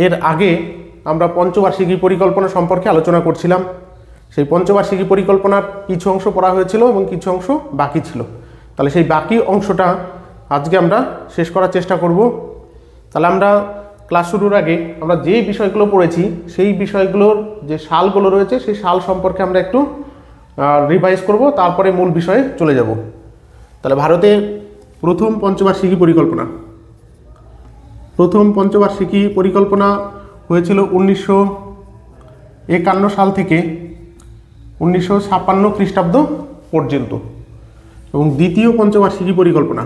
এর আগে আমরা পঞ্চবার্ষিকী পরিকল্পনা সম্পর্কে আলোচনা করছিলাম। সেই পঞ্চবার্ষিকী পরিকল্পনার কিছু অংশ পড়া হয়েছিল এবং কিছু অংশ বাকি ছিল। তাহলে সেই বাকি অংশটা আজকে আমরা শেষ করার চেষ্টা করব। তাহলে আমরা ক্লাস শুরুর আগে আমরা যে বিষয়গুলো পড়েছি সেই বিষয়গুলোর যে সালগুলো রয়েছে সেই সাল সম্পর্কে আমরা একটু রিভাইজ করব, তারপরে মূল বিষয়ে চলে যাব। তাহলে ভারতের প্রথম পঞ্চবার্ষিকী পরিকল্পনা হয়েছিল 1951 সাল থেকে 1956 খ্রিস্টাব্দ পর্যন্ত। এবং দ্বিতীয় পঞ্চবার্ষিকী পরিকল্পনা,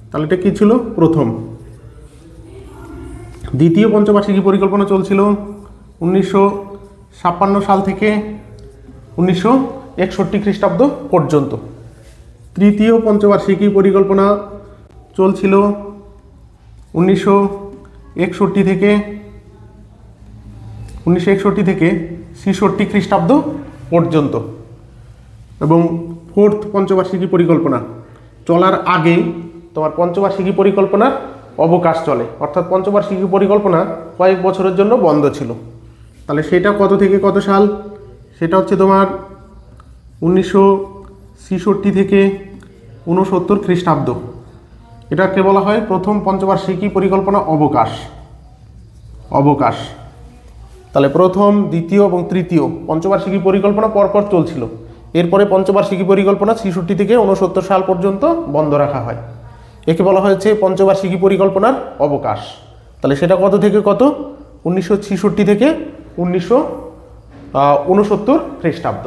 তাহলে এটা কী ছিল? দ্বিতীয় পঞ্চবার্ষিকী পরিকল্পনা চলছিল 1956 সাল থেকে 1961 খ্রিস্টাব্দ পর্যন্ত। তৃতীয় পঞ্চবার্ষিকী পরিকল্পনা চলছিল 1961 থেকে 1966 খ্রিস্টাব্দ পর্যন্ত। এবং ফোর্থ পঞ্চবার্ষিকী পরিকল্পনা চলার আগে তোমার পঞ্চবার্ষিকী পরিকল্পনার অবকাশ চলে, অর্থাৎ পঞ্চবার্ষিকী পরিকল্পনা কয়েক বছরের জন্য বন্ধ ছিল। তাহলে সেটা কত থেকে কত সাল? সেটা হচ্ছে তোমার 1966 থেকে 69 খ্রিস্টাব্দ। এটাকে বলা হয় প্রথম পঞ্চবার্ষিকী পরিকল্পনা অবকাশ। তাহলে প্রথম, দ্বিতীয় এবং তৃতীয় পঞ্চবার্ষিকী পরিকল্পনা পরপর চলছিল। এরপরে পঞ্চবার্ষিকী পরিকল্পনা 66 থেকে 69 সাল পর্যন্ত বন্ধ রাখা হয়। একে বলা হয়েছে পঞ্চবার্ষিকী পরিকল্পনার অবকাশ। তাহলে সেটা কত থেকে কত? 1966 থেকে 1969 খ্রিস্টাব্দ।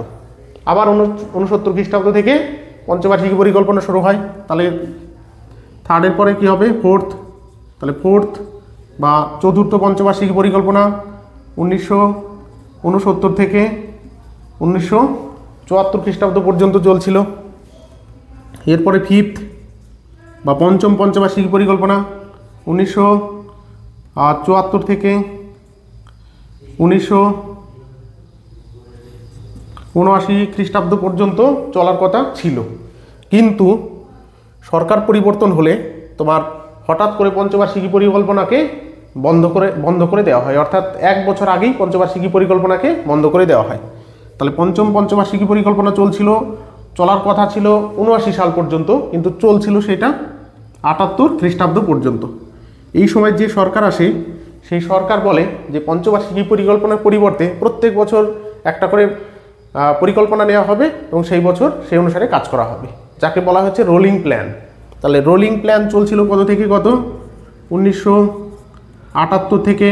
আবার 69 খ্রিস্টাব্দ থেকে পঞ্চবার্ষিকী পরিকল্পনা শুরু হয়। তাহলে থার্ডের পরে কি হবে? ফোর্থ। তাহলে ফোর্থ বা চতুর্থ পঞ্চবার্ষিকী পরিকল্পনা 1969 থেকে 1974 খ্রিস্টাব্দ পর্যন্ত চলছিল। এরপরে ফিফথ বা পঞ্চম পঞ্চবার্ষিকী পরিকল্পনা 1974 থেকে 1979 খ্রিস্টাব্দ পর্যন্ত চলার কথা ছিল। কিন্তু সরকার পরিবর্তন হলে তোমার হঠাৎ করে পঞ্চবার্ষিকী পরিকল্পনাকে বন্ধ করে দেওয়া হয়, অর্থাৎ এক বছর আগেই পঞ্চবার্ষিকী পরিকল্পনাকে বন্ধ করে দেওয়া হয়। তাহলে পঞ্চম পঞ্চবার্ষিকী পরিকল্পনা চলার কথা ছিল 79 সাল পর্যন্ত, কিন্তু চলছিল সেটা 78 খ্রিস্টাব্দ পর্যন্ত। এই সময় যে সরকার আসে সেই সরকার বলে যে পঞ্চবার্ষিকী পরিকল্পনার পরিবর্তে প্রত্যেক বছর একটা করে পরিকল্পনা নেওয়া হবে এবং সেই বছর সেই অনুসারে কাজ করা হবে, যাকে বলা হচ্ছে রোলিং প্ল্যান। তাহলে রোলিং প্ল্যান চলছিল কত থেকে কত? 1978 থেকে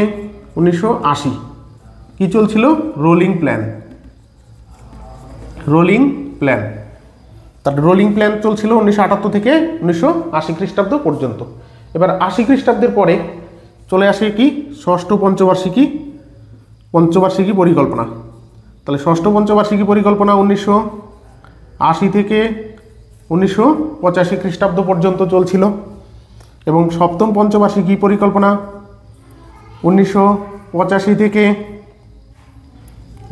1980। কি চলছিল? Rolling plan. তার রোলিং প্ল্যান চলছিল 1978 থেকে 1980 খ্রিস্টাব্দ পর্যন্ত। এবার 80 খ্রিস্টাব্দের পরে চলে আসে কি? ষষ্ঠ পঞ্চবার্ষিকী পরিকল্পনা। তাহলে ষষ্ঠ পঞ্চবার্ষিকী পরিকল্পনা 1980 থেকে 1985 খ্রিস্টাব্দ পর্যন্ত চলছিল। এবং সপ্তম পঞ্চবার্ষিকী পরিকল্পনা 1985 থেকে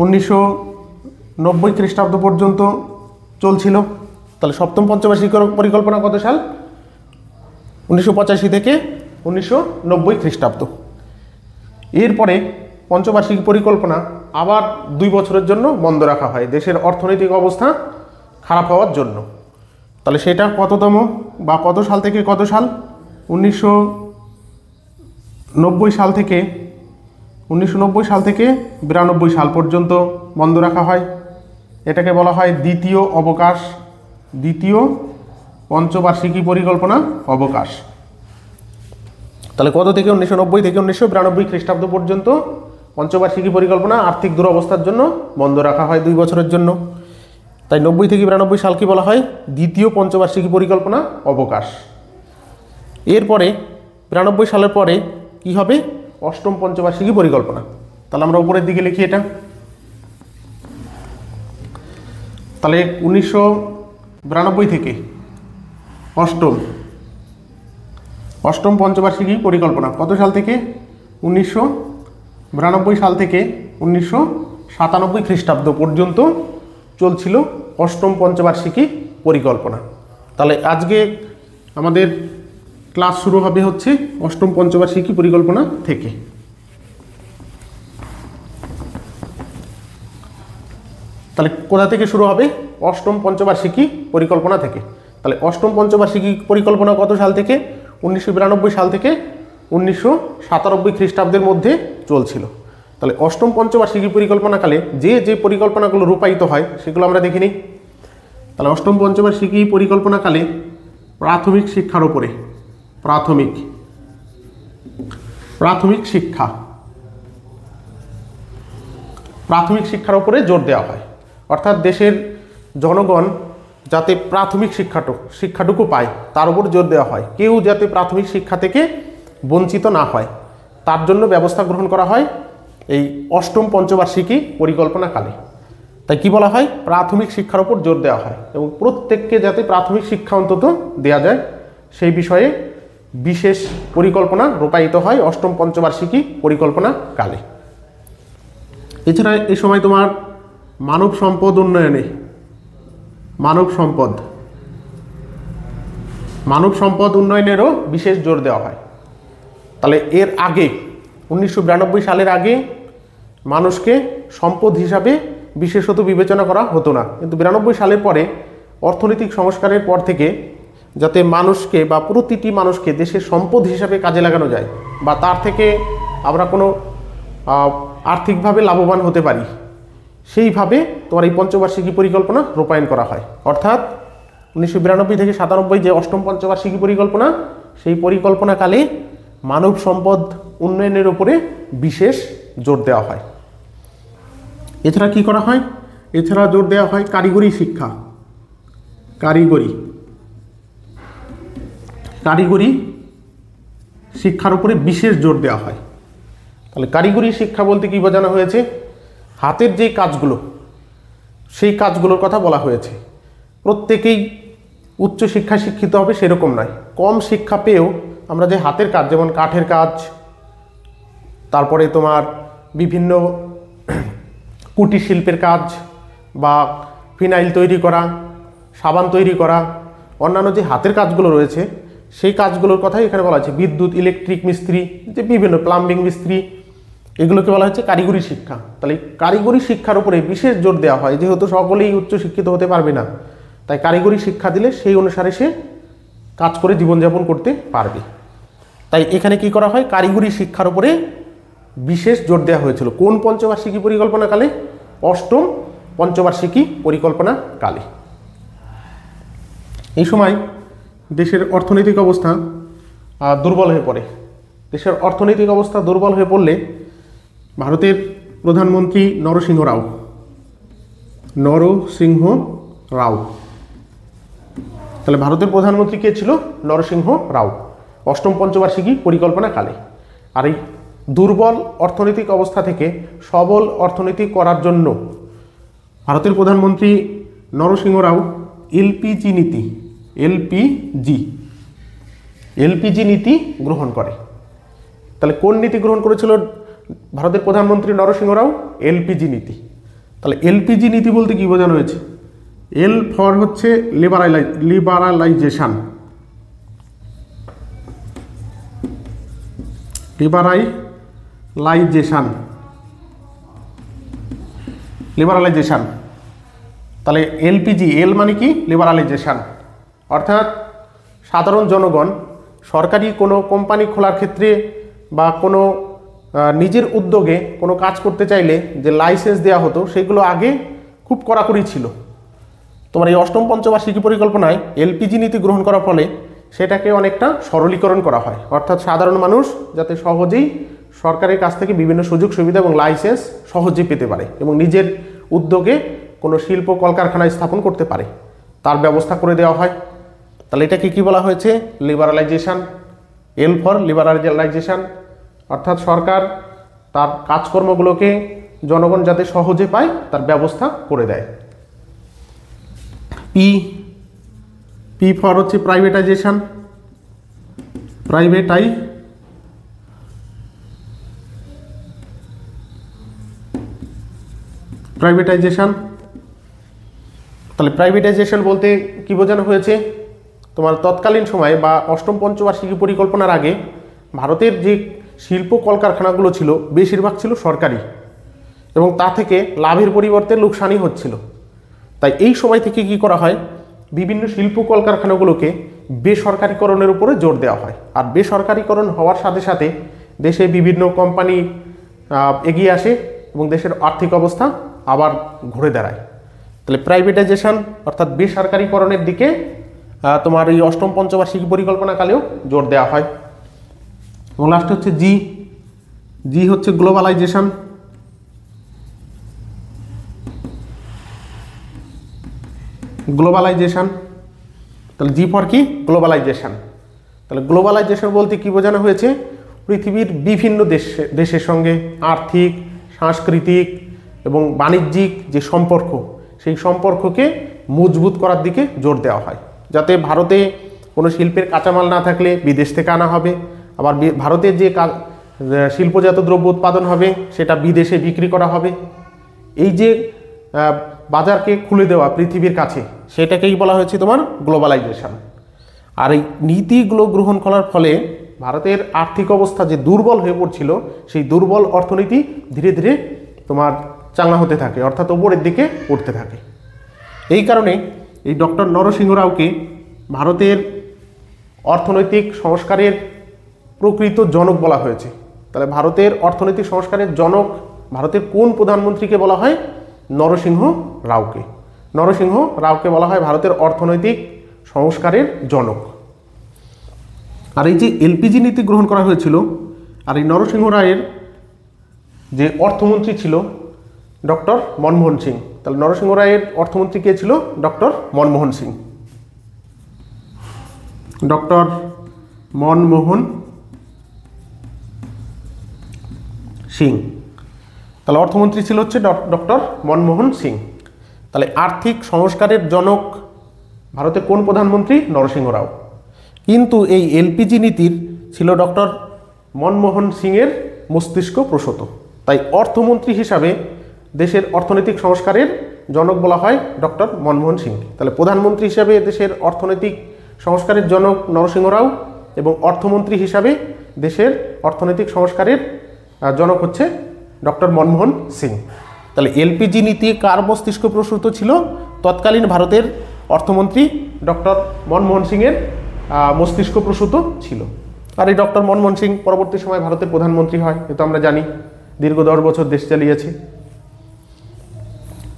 1990 খ্রিস্টাব্দ পর্যন্ত চলছিল। তাহলে সপ্তম পঞ্চবার্ষিকী পরিকল্পনা কত সাল? 1985 থেকে 1990 খ্রিস্টাব্দ। এরপরে পঞ্চবার্ষিকী পরিকল্পনা আবার 2 বছরের জন্য বন্ধ রাখা হয় দেশের অর্থনৈতিক অবস্থা খারাপ হওয়ার জন্য। তাহলে সেটা কততম বা কত সাল থেকে কত সাল? 1990 সাল থেকে 92 সাল পর্যন্ত বন্ধ রাখা হয়। এটাকে বলা হয় দ্বিতীয় পঞ্চবার্ষিকী পরিকল্পনা অবকাশ। তাহলে কত থেকে? 1990 থেকে 1992 খ্রিস্টাব্দ পর্যন্ত পঞ্চবার্ষিকী পরিকল্পনা আর্থিক দুরবস্থার জন্য বন্ধ রাখা হয় 2 বছরের জন্য। তাই 90 থেকে 92 সালকে বলা হয় দ্বিতীয় পঞ্চবার্ষিকী পরিকল্পনা অবকাশ। এরপরে 92 সালের পরে কি হবে? অষ্টম পঞ্চবার্ষিকী পরিকল্পনা। তাহলে আমরা উপরের দিকে লিখি এটা। তাহলে 1992 থেকে অষ্টম পঞ্চবার্ষিকী পরিকল্পনা কত সাল থেকে? 1992 সাল থেকে 1997 খ্রিস্টাব্দ পর্যন্ত চলছিল অষ্টম পঞ্চবার্ষিকী পরিকল্পনা। তাহলে আজকে আমাদের ক্লাস শুরু হবে হচ্ছে অষ্টম পঞ্চবার্ষিকী পরিকল্পনা থেকে। তাহলে কোথা থেকে শুরু হবে? অষ্টম পঞ্চবার্ষিকী পরিকল্পনা থেকে। তাহলে অষ্টম পঞ্চবার্ষিকী পরিকল্পনা কত সাল থেকে? 1992 সাল থেকে 1997 খ্রিস্টাব্দের মধ্যে চলছিল। তাহলে অষ্টম পঞ্চবার্ষিকী পরিকল্পনাকালে যে যে পরিকল্পনাগুলো রূপায়িত হয় সেগুলো আমরা দেখে নিই। তাহলে অষ্টম পঞ্চবার্ষিকী পরিকল্পনাকালে প্রাথমিক শিক্ষার উপরে প্রাথমিক শিক্ষার উপরে জোর দেওয়া হয়। অর্থাৎ দেশের জনগণ যাতে প্রাথমিক শিক্ষাটুকু পায় তার উপর জোর দেওয়া হয়। কেউ যাতে প্রাথমিক শিক্ষা থেকে বঞ্চিত না হয় তার জন্য ব্যবস্থা গ্রহণ করা হয় এই অষ্টম পঞ্চবার্ষিকী পরিকল্পনাকালে। তাই কি বলা হয়? প্রাথমিক শিক্ষার উপর জোর দেওয়া হয় এবং প্রত্যেককে যাতে প্রাথমিক শিক্ষা অন্তত দেওয়া যায় সেই বিষয়ে বিশেষ পরিকল্পনা রূপায়িত হয় অষ্টম পঞ্চবার্ষিকী পরিকল্পনা কালে। এছাড়া এই সময় তোমার মানব সম্পদ উন্নয়নে মানব সম্পদ উন্নয়নেরও বিশেষ জোর দেওয়া হয়। তাহলে এর আগে 1992 সালের আগে মানুষকে সম্পদ হিসাবে বিশেষত বিবেচনা করা হতো না, কিন্তু 92 সালের পরে অর্থনৈতিক সংস্কারের পর থেকে যাতে মানুষকে বা প্রতিটি মানুষকে দেশের সম্পদ হিসাবে কাজে লাগানো যায় বা তার থেকে আমরা কোনো আর্থিকভাবে লাভবান হতে পারি সেইভাবে তোমার এই পঞ্চবার্ষিকী পরিকল্পনা রূপায়ণ করা হয়। অর্থাৎ 1992 থেকে 97 যে অষ্টম পঞ্চবার্ষিকী পরিকল্পনা, সেই পরিকল্পনাকালে মানব সম্পদ উন্নয়নের উপরে বিশেষ জোর দেওয়া হয়। এছাড়া কি করা হয়? এছাড়া জোর দেওয়া হয় কারিগরি শিক্ষার উপরে বিশেষ জোর দেওয়া হয়। তাহলে কারিগরি শিক্ষা বলতে কি বোঝানো হয়েছে? হাতের যে কাজগুলো সেই কাজগুলোর কথা বলা হয়েছে। প্রত্যেকেই উচ্চ শিক্ষায় শিক্ষিত হবে সেরকম নয়, কম শিক্ষা পেয়েও আমরা যে হাতের কাজ, যেমন কাঠের কাজ, তারপরে তোমার বিভিন্ন কুটির শিল্পের কাজ বা ফিনাইল তৈরি করা, সাবান তৈরি করা, অন্যান্য যে হাতের কাজগুলো রয়েছে সেই কাজগুলোর কথাই এখানে বলা হয়েছে। বিদ্যুৎ, ইলেকট্রিক মিস্ত্রি, যে বিভিন্ন প্লাম্বিং মিস্ত্রি, এগুলোকে বলা হচ্ছে কারিগরি শিক্ষা। তাহলে কারিগরি শিক্ষার উপরে বিশেষ জোর দেওয়া হয়, যেহেতু সকলেই উচ্চ শিক্ষিত হতে পারবে না, তাই কারিগরি শিক্ষা দিলে সেই অনুসারে সে কাজ করে জীবনযাপন করতে পারবে। তাই এখানে কি করা হয়? কারিগরি শিক্ষার উপরে বিশেষ জোর দেওয়া হয়েছিল। কোন পঞ্চবার্ষিকী পরিকল্পনা কালে? অষ্টম পঞ্চবার্ষিকী পরিকল্পনা কালে। এই সময় দেশের অর্থনৈতিক অবস্থা দুর্বল হয়ে পড়ে। দেশের অর্থনৈতিক অবস্থা দুর্বল হয়ে পড়লে ভারতের প্রধানমন্ত্রী নরসিংহ রাও, তাহলে ভারতের প্রধানমন্ত্রী কে ছিল? নরসিংহ রাও, অষ্টম পঞ্চবার্ষিকী পরিকল্পনা কালে। আর এই দুর্বল অর্থনৈতিক অবস্থা থেকে সবল অর্থনীতি করার জন্য ভারতের প্রধানমন্ত্রী নরসিংহ রাও এলপিজি নীতি গ্রহণ করে। তাহলে কোন নীতি গ্রহণ করেছিল ভারতের প্রধানমন্ত্রী নরসিংহ রাও? এলপিজি নীতি। তাহলে এলপিজি নীতি বলতে কি বোঝানো হয়েছে? এল ফর হচ্ছে লিবারালাইজেশন, তাহলে এলপিজি, এল মানে কি? লিবারালাইজেশন। অর্থাৎ সাধারণ জনগণ সরকারি কোনো কোম্পানি খোলার ক্ষেত্রে বা কোনো নিজের উদ্যোগে কোনো কাজ করতে চাইলে যে লাইসেন্স দেওয়া হতো সেগুলো আগে খুব কড়াকড়ি ছিল। তোমার এই অষ্টম পঞ্চবার্ষিকী পরিকল্পনায় এলপিজি নীতি গ্রহণ করার ফলে সেটাকে অনেকটা সরলীকরণ করা হয়। অর্থাৎ সাধারণ মানুষ যাতে সহজেই সরকারের কাছ থেকে বিভিন্ন সুযোগ সুবিধা এবং লাইসেন্স সহজেই পেতে পারে এবং নিজের উদ্যোগে কোনো শিল্প কলকারখানা স্থাপন করতে পারে, তার ব্যবস্থা করে দেওয়া হয়। তাহলে এটাকে কি বলা হয়েছে? লিবারালাইজেশন। এল ফর লিবারালাইজেশন, অর্থাৎ সরকার তার কাজকর্মগুলোকে জনগণ যাতে সহজে পায় তার ব্যবস্থা করে দেয়। পি ফর হচ্ছে প্রাইভেটাইজেশন। তাহলে প্রাইভেটাইজেশন বলতে কি বোঝানো হয়েছে? তোমার তৎকালীন সময়ে বা অষ্টম পঞ্চবার্ষিকী পরিকল্পনার আগে ভারতের যে শিল্প কলকারখানাগুলো ছিল বেশিরভাগ ছিল সরকারি এবং তা থেকে লাভের পরিবর্তে লোকসানই হচ্ছিল। তাই এই সময় থেকে কি করা হয়, বিভিন্ন শিল্প কলকারখানাগুলোকে বেসরকারিকরণের উপরে জোর দেওয়া হয়। আর বেসরকারিকরণ হওয়ার সাথে সাথে দেশে বিভিন্ন কোম্পানি এগিয়ে আসে এবং দেশের আর্থিক অবস্থা আবার ঘুরে দাঁড়ায়। তাহলে প্রাইভেটাইজেশন অর্থাৎ বেসরকারিকরণের দিকে তোমার এই অষ্টম পঞ্চবার্ষিকী পরিকল্পনাকালেও জোর দেওয়া হয়। এবং লাস্ট হচ্ছে জি হচ্ছে গ্লোবালাইজেশন। তাহলে জি ফর কি, গ্লোবালাইজেশন। তাহলে গ্লোবালাইজেশন বলতে কি বোঝানো হয়েছে, পৃথিবীর বিভিন্ন দেশের সঙ্গে আর্থিক, সাংস্কৃতিক এবং বাণিজ্যিক যে সম্পর্ক, সেই সম্পর্ককে মজবুত করার দিকে জোর দেওয়া হয়, যাতে ভারতে কোনো শিল্পের কাঁচামাল না থাকলে বিদেশ থেকে আনা হবে, আবার ভারতের যে শিল্পজাত দ্রব্য উৎপাদন হবে সেটা বিদেশে বিক্রি করা হবে। এই যে বাজারকে খুলে দেওয়া পৃথিবীর কাছে, সেটাকেই বলা হয়েছে তোমার গ্লোবালাইজেশন। আর এই নীতিগুলো গ্রহণ করার ফলে ভারতের আর্থিক অবস্থা যে দুর্বল হয়ে পড়ছিল, সেই দুর্বল অর্থনীতি ধীরে ধীরে তোমার চাঙ্গা হতে থাকে, অর্থাৎ ওপরের দিকে উঠতে থাকে। এই কারণে এই ডক্টর নরসিংহ রাওকে ভারতের অর্থনৈতিক সংস্কারের প্রকৃত জনক বলা হয়েছে। তাহলে ভারতের অর্থনৈতিক সংস্কারের জনক ভারতের কোন প্রধানমন্ত্রীকে বলা হয়, নরসিংহ রাওকে। নরসিংহ রাওকে বলা হয় ভারতের অর্থনৈতিক সংস্কারের জনক। আর এই যে এলপিজি নীতি গ্রহণ করা হয়েছিল, আর এই নরসিংহ রায়ের যে অর্থমন্ত্রী ছিল ডক্টর মনমোহন সিং। তাহলে নরসিংহ রায়ের অর্থমন্ত্রী কে ছিল, ডক্টর মনমোহন সিং। ডক্টর মনমোহন সিং, তাহলে অর্থমন্ত্রী ছিল হচ্ছে ডক্টর মনমোহন সিং। তাহলে আর্থিক সংস্কারের জনক ভারতের কোন প্রধানমন্ত্রী, নরসিংহ রাও। কিন্তু এই এলপিজি নীতির ছিল ডক্টর মনমোহন সিংয়ের মস্তিষ্ক প্রসূত। তাই অর্থমন্ত্রী হিসাবে দেশের অর্থনৈতিক সংস্কারের জনক বলা হয় ডক্টর মনমোহন সিং। তাহলে প্রধানমন্ত্রী হিসাবে দেশের অর্থনৈতিক সংস্কারের জনক নরসিংহ রাও, এবং অর্থমন্ত্রী হিসাবে দেশের অর্থনৈতিক সংস্কারের জনক হচ্ছে ডক্টর মনমোহন সিং। তাহলে এলপিজি নীতি কার মস্তিষ্ক প্রসূত ছিল, তৎকালীন ভারতের অর্থমন্ত্রী ডক্টর মনমোহন সিংয়ের মস্তিষ্ক প্রসূত ছিল। আর এই ডক্টর মনমোহন সিং পরবর্তী সময় ভারতের প্রধানমন্ত্রী হয়, এটা আমরা জানি, দীর্ঘ 10 বছর দেশ চালিয়েছে।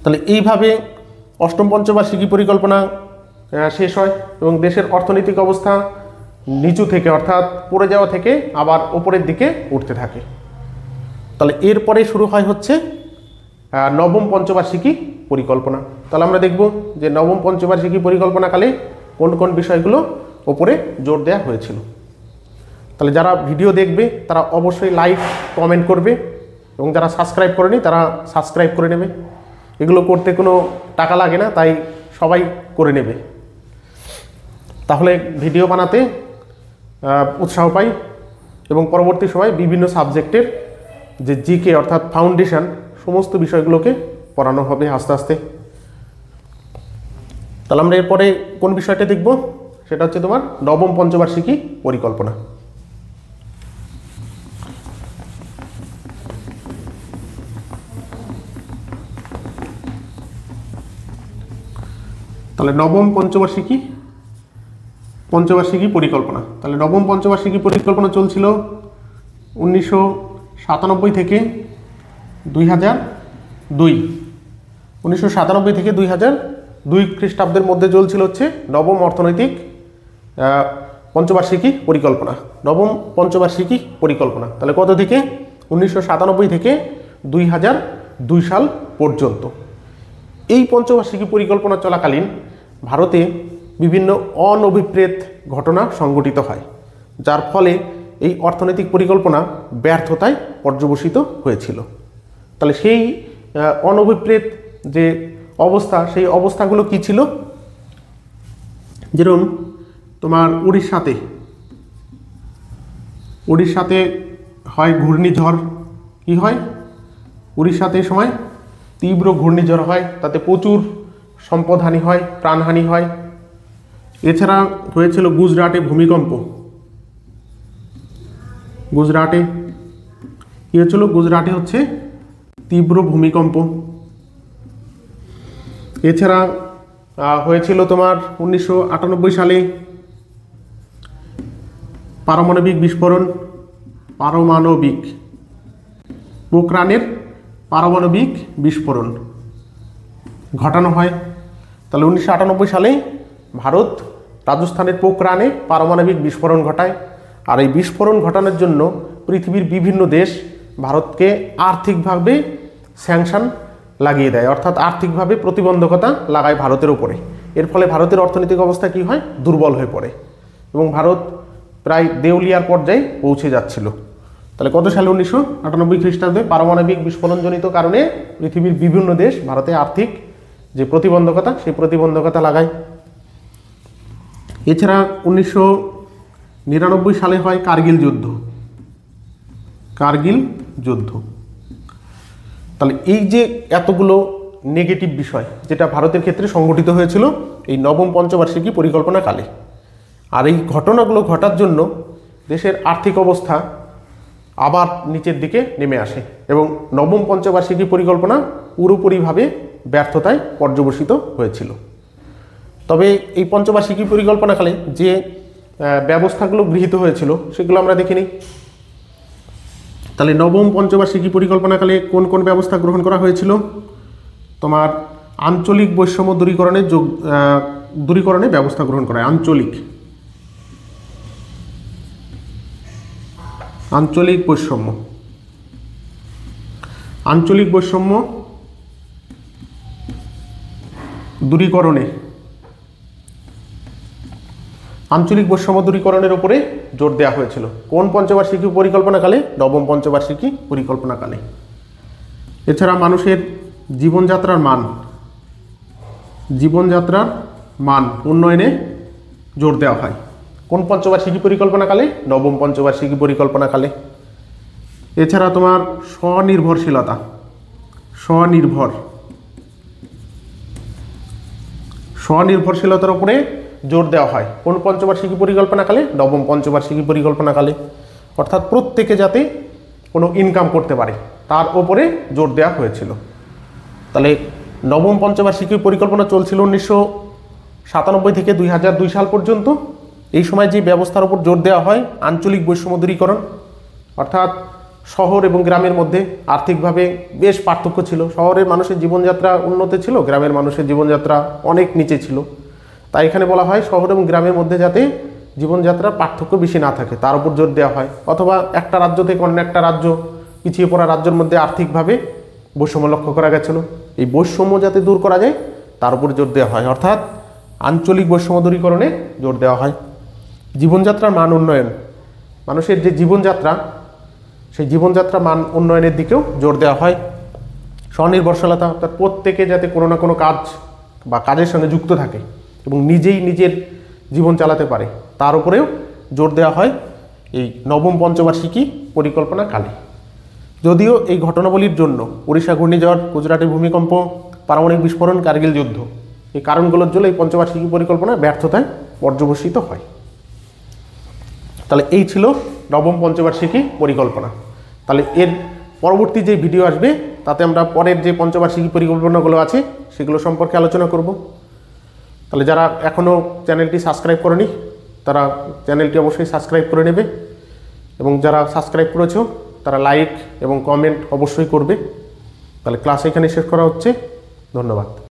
তাহলে এইভাবে অষ্টম পঞ্চবার্ষিকী পরিকল্পনা শেষ হয় এবং দেশের অর্থনৈতিক অবস্থা নিচু থেকে অর্থাৎ পড়ে যাওয়া থেকে আবার ওপরের দিকে উঠতে থাকে। তাহলে এরপরে শুরু হয় হচ্ছে নবম পঞ্চবার্ষিকী পরিকল্পনা। তাহলে আমরা দেখব যে নবম পঞ্চবার্ষিকী পরিকল্পনাকালে কোন কোন বিষয়গুলো ওপরে জোর দেওয়া হয়েছিল। তাহলে যারা ভিডিও দেখবে তারা অবশ্যই লাইক কমেন্ট করবে, এবং যারা সাবস্ক্রাইব করেনি তারা সাবস্ক্রাইব করে নেবে। এগুলো করতে কোনো টাকা লাগে না, তাই সবাই করে নেবে, তাহলে ভিডিও বানাতে উৎসাহ পাই এবং পরবর্তী সময় বিভিন্ন সাবজেক্টের যে জিকে অর্থাৎ ফাউন্ডেশন সমস্ত বিষয়গুলোকে পড়ানো হবে আস্তে আস্তে। তাহলে আমরা এরপরে কোন বিষয়টা দেখব, সেটা হচ্ছে তোমার নবম পঞ্চবার্ষিকী পরিকল্পনা। তাহলে নবম পঞ্চবার্ষিকী পরিকল্পনা। তাহলে নবম পঞ্চবার্ষিকী পরিকল্পনা চলছিল 1997 থেকে 2002। 1997 থেকে 2002 খ্রিস্টাব্দের মধ্যে চলছিল হচ্ছে নবম অর্থনৈতিক পঞ্চবার্ষিকী পরিকল্পনা। নবম পঞ্চবার্ষিকী পরিকল্পনা তাহলে কত থেকে, 1997 থেকে 2002 সাল পর্যন্ত। এই পঞ্চবার্ষিকী পরিকল্পনা চলাকালীন ভারতে বিভিন্ন অনভিপ্রেত ঘটনা সংঘটিত হয়, যার ফলে এই অর্থনৈতিক পরিকল্পনা ব্যর্থতায় পর্যবসিত হয়েছিল। তাহলে সেই অনভিপ্রেত যে অবস্থা, সেই অবস্থাগুলো কি ছিল, যেরকম তোমার উড়িষ্যাতে হয় ঘূর্ণিঝড়। কি হয়, উড়িষ্যাতে সময় তীব্র ঘূর্ণিঝড় হয়, তাতে প্রচুর সম্পদহানি হয়, প্রাণহানি হয়। এছাড়া হয়েছিল গুজরাটে ভূমিকম্প। গুজরাটে কি হয়েছিল, গুজরাটে হচ্ছে তীব্র ভূমিকম্প। এছাড়া হয়েছিল তোমার 1998 সালে পারমাণবিক বিস্ফোরণ, পারমাণবিক পোখরানের পারমাণবিক বিস্ফোরণ ঘটানো হয়। তাহলে 1998 সালে ভারত রাজস্থানের পোখরানে পারমাণবিক বিস্ফোরণ ঘটায়। আর এই বিস্ফোরণ ঘটানোর জন্য পৃথিবীর বিভিন্ন দেশ ভারতকে আর্থিকভাবে স্যাংশন লাগিয়ে দেয়, অর্থাৎ আর্থিকভাবে প্রতিবন্ধকতা লাগায় ভারতের উপরে। এর ফলে ভারতের অর্থনৈতিক অবস্থা কী হয়? দুর্বল হয়ে পড়ে এবং ভারত প্রায় দেউলিয়ার পর্যায়ে পৌঁছে যাচ্ছিল। তাহলে কত সালে? 1998 খ্রিস্টাব্দে পারমাণবিক বিস্ফোরণজনিত কারণে পৃথিবীর বিভিন্ন দেশ ভারতে আর্থিক যে প্রতিবন্ধকতা, সেই প্রতিবন্ধকতা লাগায়। এছাড়া 1999 সালে হয় কার্গিল যুদ্ধ। কার্গিল যুদ্ধ। তাহলে এই যে এতগুলো নেগেটিভ বিষয় যেটা ভারতের ক্ষেত্রে সংঘটিত হয়েছিল এই নবম পঞ্চবার্ষিকী পরিকল্পনাকালে, আর এই ঘটনাগুলো ঘটার জন্য দেশের আর্থিক অবস্থা আবার নিচের দিকে নেমে আসে এবং নবম পঞ্চবার্ষিকী পরিকল্পনা পুরোপুরিভাবে ব্যর্থতায় পর্যবসিত হয়েছিল। তবে এই পঞ্চবার্ষিকী পরিকল্পনাকালে যে ব্যবস্থাগুলো গৃহীত হয়েছিল সেগুলো আমরা দেখে নিই। তাহলে নবম পঞ্চবার্ষিকী পরিকল্পনাকালে কোন কোন ব্যবস্থা গ্রহণ করা হয়েছিল? তোমার আঞ্চলিক বৈষম্য দূরীকরণের ব্যবস্থা গ্রহণ করা হয়। আঞ্চলিক বৈষম্য দূরীকরণে, আঞ্চলিক বৈষম্য দূরীকরণের উপরে জোর দেওয়া হয়েছিল। কোন পঞ্চবার্ষিকী পরিকল্পনাকালে? নবম পঞ্চবার্ষিকী পরিকল্পনাকালে। এছাড়া মানুষের জীবনযাত্রার মান উন্নয়নে জোর দেওয়া হয়। কোন পঞ্চবার্ষিকী পরিকল্পনাকালে? নবম পঞ্চবার্ষিকী পরিকল্পনাকালে। এছাড়া তোমার স্বনির্ভরশীলতার উপরে জোর দেওয়া হয়। কোন পঞ্চবার্ষিকী পরিকল্পনাকালে? নবম পঞ্চবার্ষিকী পরিকল্পনাকালে। অর্থাৎ প্রত্যেকে যাতে কোনো ইনকাম করতে পারে তার ওপরে জোর দেওয়া হয়েছিল। তাহলে নবম পঞ্চবার্ষিকী পরিকল্পনা চলছিল 1997 থেকে 2002 সাল পর্যন্ত। এই সময় যে ব্যবস্থার উপর জোর দেওয়া হয় আঞ্চলিক বৈষম্য দূরীকরণ, অর্থাৎ শহর এবং গ্রামের মধ্যে আর্থিকভাবে বেশ পার্থক্য ছিল। শহরের মানুষের জীবনযাত্রা উন্নত ছিল, গ্রামের মানুষের জীবনযাত্রা অনেক নিচে ছিল। তাই এখানে বলা হয় শহর এবং গ্রামের মধ্যে যাতে জীবনযাত্রার পার্থক্য বেশি না থাকে তার উপর জোর দেওয়া হয়। অথবা একটা রাজ্য থেকে অন্য একটা রাজ্য, পিছিয়ে পড়া রাজ্যের মধ্যে আর্থিকভাবে বৈষম্য লক্ষ্য করা গেছিল। এই বৈষম্য যাতে দূর করা যায় তার উপর জোর দেওয়া হয়, অর্থাৎ আঞ্চলিক বৈষম্য দূরীকরণে জোর দেওয়া হয়। জীবনযাত্রার মান উন্নয়ন, মানুষের যে জীবনযাত্রা সেই জীবনযাত্রা মান উন্নয়নের দিকেও জোর দেওয়া হয়। স্বনির্ভরশীলতা, অর্থাৎ প্রত্যেকে যাতে কোনো না কোনো কাজ বা কাজের সঙ্গে যুক্ত থাকে এবং নিজেই নিজের জীবন চালাতে পারে তার উপরেও জোর দেওয়া হয় এই নবম পঞ্চবার্ষিকী পরিকল্পনাকালে। যদিও এই ঘটনাবলীর জন্য ওড়িশা ঘূর্ণিঝড়, গুজরাটে ভূমিকম্প, পারমাণবিক বিস্ফোরণ, কার্গিল যুদ্ধ, এই কারণগুলোর জন্য এই পঞ্চবার্ষিকী পরিকল্পনা ব্যর্থতায় পর্যবসিত হয়। তাহলে এই ছিল নবম পঞ্চবার্ষিকী পরিকল্পনা। তাহলে এর পরবর্তী যে ভিডিও আসবে তাতে আমরা পরের যে পঞ্চবার্ষিকী পরিকল্পনাগুলো আছে সেগুলো সম্পর্কে আলোচনা করব। তাহলে যারা এখনও চ্যানেলটি সাবস্ক্রাইব করেনি তারা চ্যানেলটি অবশ্যই সাবস্ক্রাইব করে নেবে এবং যারা সাবস্ক্রাইব করেছো তারা লাইক এবং কমেন্ট অবশ্যই করবে। তাহলে ক্লাস এখানে শেষ করা হচ্ছে। ধন্যবাদ।